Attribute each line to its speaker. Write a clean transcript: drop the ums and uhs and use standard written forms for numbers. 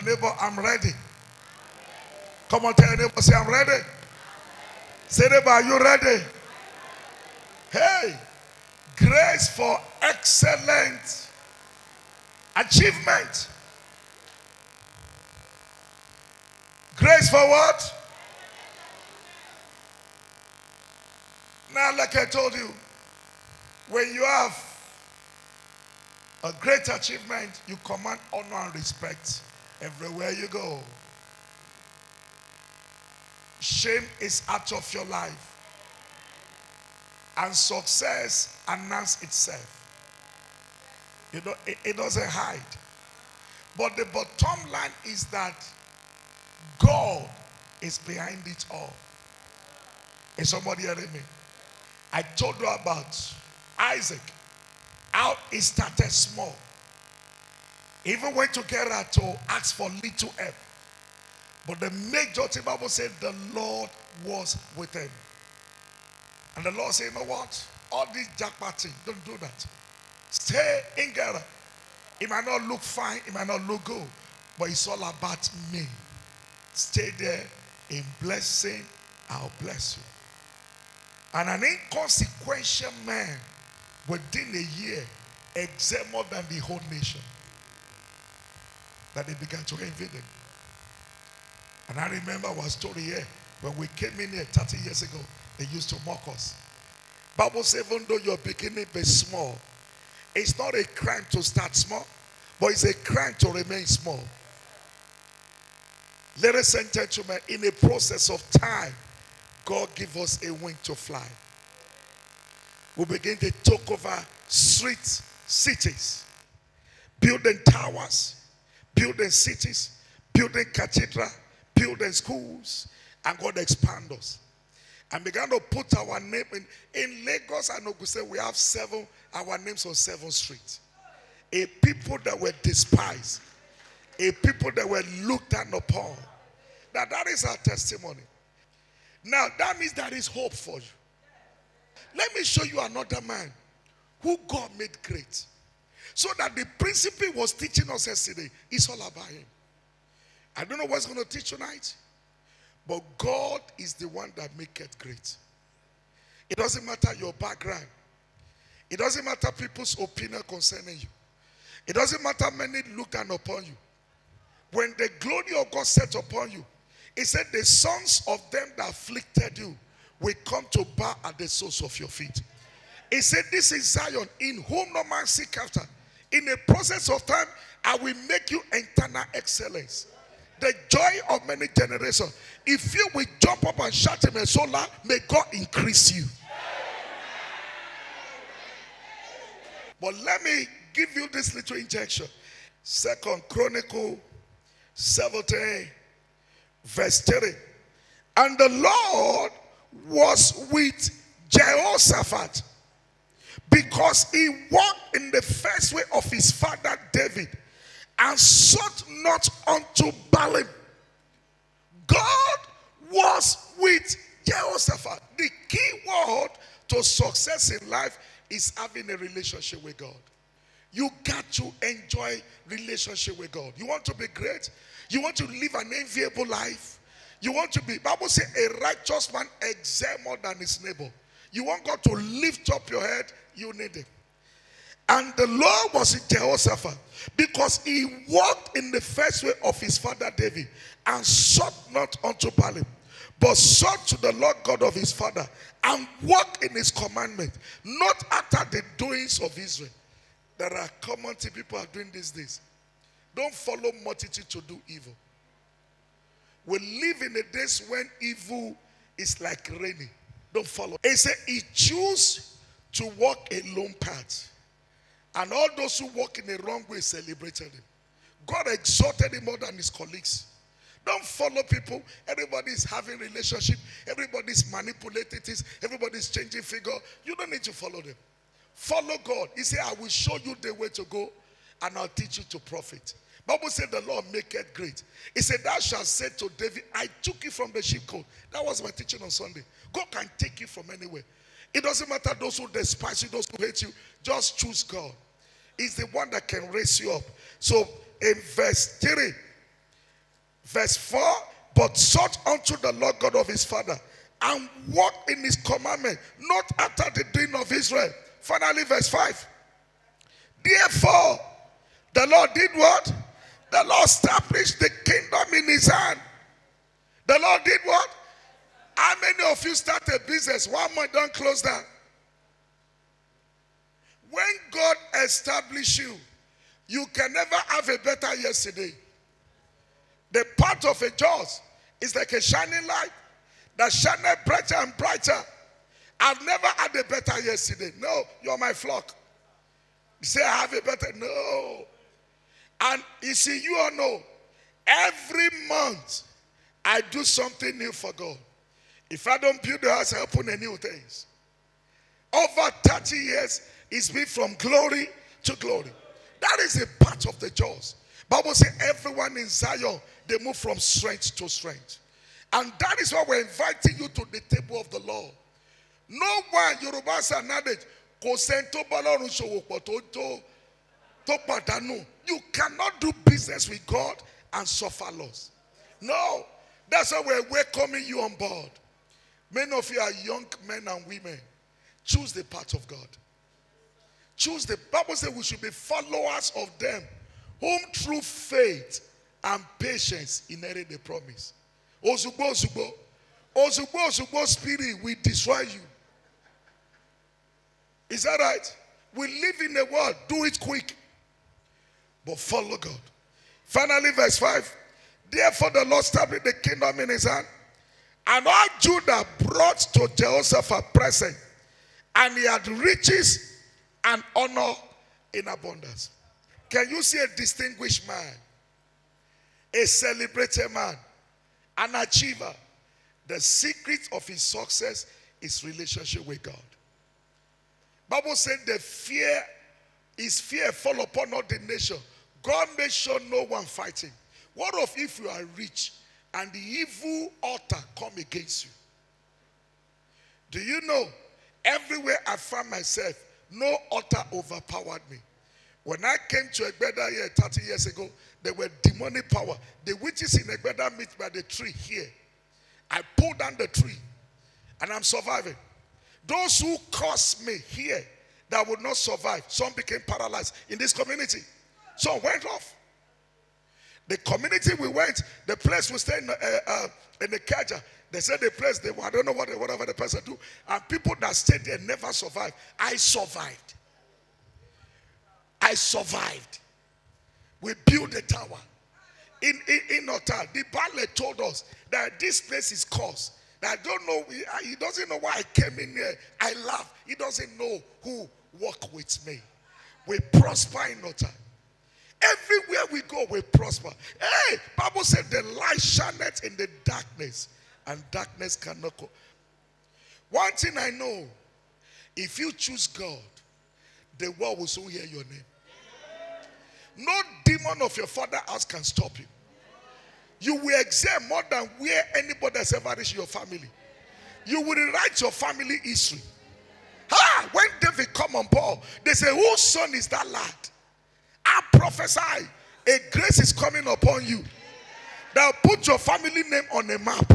Speaker 1: neighbor, I'm ready. Come on, tell your neighbor, say, I'm ready. Say, neighbor, are you ready? Hey, grace for excellent achievement. Grace for what? Now, like I told you, when you have a great achievement, you command honor and respect everywhere you go. Shame is out of your life. And success announces itself. You know, it doesn't hide. But the bottom line is that God is behind it all. Is somebody hearing me? I told you about Isaac, how he started small. He even went together to ask for little help. But the major thing, the Bible said the Lord was with him. And the Lord said, you know what? All this jackpotting, don't do that. Stay in Ghana. It might not look fine, it might not look good, but it's all about me. Stay there in blessing, I'll bless you. And an inconsequential man within a year excelled more than the whole nation. That they began to envy them. And I remember our story here. When we came in here 30 years ago, they used to mock us. Bible says, even though you're beginning be small, it's not a crime to start small, but it's a crime to remain small. Ladies and gentlemen, in a process of time, God give us a wing to fly. We begin to take over streets, cities, building towers, building cities, building cathedral, building schools, and God expand us. And began to put our name in Lagos and Ogun. We have our names on 7 streets. A people that were despised, a people that were looked down upon. Now that is our testimony. Now that means there is hope for you. Let me show you another man who God made great. So that the principle was teaching us yesterday is all about him. I don't know what's going to teach tonight, but God is the one that makes it great. It doesn't matter your background. It doesn't matter people's opinion concerning you. It doesn't matter many look down upon you. When the glory of God set upon you, he said the sons of them that afflicted you will come to bow at the soles of your feet. He said, this is Zion in whom no man seek after. In a process of time, I will make you eternal excellence. The joy of many generations. If you will jump up and shout him so loud, may God increase you. But let me give you this little injection. 2 Chronicles 17, verse 3. And the Lord was with Jehoshaphat, because he walked in the first way of his father David, and sought not unto Baalim. God was with Jehoshaphat. The key word to success in life is having a relationship with God. You got to enjoy relationship with God. You want to be great? You want to live an enviable life? You want to be, Bible says, a righteous man excel more than his neighbor. You want God to lift up your head? You need him. And the Lord was with Jehoshaphat, because he walked in the first way of his father David, and sought not unto Baalim, but sought to the Lord God of his father, and walked in his commandment, not after the doings of Israel. There are common things people are doing these days. Don't follow multitude to do evil. We live in the days when evil is like raining. Don't follow. He said he chose to walk a lone path. And all those who walk in the wrong way celebrated him. God exalted him more than his colleagues. Don't follow people. Everybody's having relationship. Everybody's manipulating things. Everybody's changing figure. You don't need to follow them. Follow God. He said, I will show you the way to go, and I'll teach you to profit. Bible said the Lord make it great. He said, thou shalt say to David, I took you from the sheepcote. That was my teaching on Sunday. God can take you from anywhere. It doesn't matter those who despise you, those who hate you. Just choose God. He's the one that can raise you up. So in verse 3, Verse 4, but sought unto the Lord God of his father, and walked in his commandment, not after the doing of Israel. Finally, verse 5. Therefore, the Lord did what? The Lord established the kingdom in his hand. The Lord did what? How many of you start a business 1 month, don't close down? When God establishes you, you can never have a better yesterday. The path of a just is like a shining light that shineth brighter and brighter. I've never had a better yesterday. No, you're my flock. You say I have a better. No. And you see, you all know, every month I do something new for God. If I don't build the house, I open a new things. Over 30 years, it's been from glory to glory. That is a part of the jaws. Bible says everyone in Zion, they move from strength to strength. And that is why we're inviting you to the table of the Lord. No one, Yoruba Sanadej, you cannot do business with God and suffer loss. No. That's why we're welcoming you on board. Many of you are young men and women. Choose the path of God. Choose the Bible says we should be followers of them whom through faith and patience inherit the promise. Ozugbo, Ozugbo. Ozugbo, Ozugbo spirit will destroy you. Is that right? We live in a world, do it quick. But follow God. Finally, verse 5. Therefore the Lord established the kingdom in his hand. And all Judah brought to Jehoshaphat present. And he had riches and honor in abundance. Can you see a distinguished man? A celebrated man. An achiever. The secret of his success is relationship with God. Bible said his fear fall upon all the nation. God made sure no one fighting. What if you are rich and the evil altar come against you? Do you know, everywhere I found myself, no altar overpowered me. When I came to Egbeda here 30 years ago, there were demonic power. The witches in Egbeda meet by the tree here. I pulled down the tree and I'm surviving. Those who caused me here that would not survive, some became paralyzed in this community. Some went off. The community we went, the place we stayed in the Kaja, they said the place, I don't know whatever the person do. And people that stayed there never survived. I survived. I survived. We built a tower. In Otal, the Ballet told us that this place is cursed. That I don't know, he doesn't know why I came in here. I laugh. He doesn't know who worked with me. We prosper in Otal. Everywhere we go, we prosper. Hey, Bible said the light shineth in the darkness, and darkness cannot go. One thing I know, if you choose God, the world will soon hear your name. No demon of your father's house can stop you. You will excel more than where anybody has ever reached your family. You will rewrite your family history. When David come on board, they say, whose son is that lad? I prophesy, a grace is coming upon you that will put your family name on a map.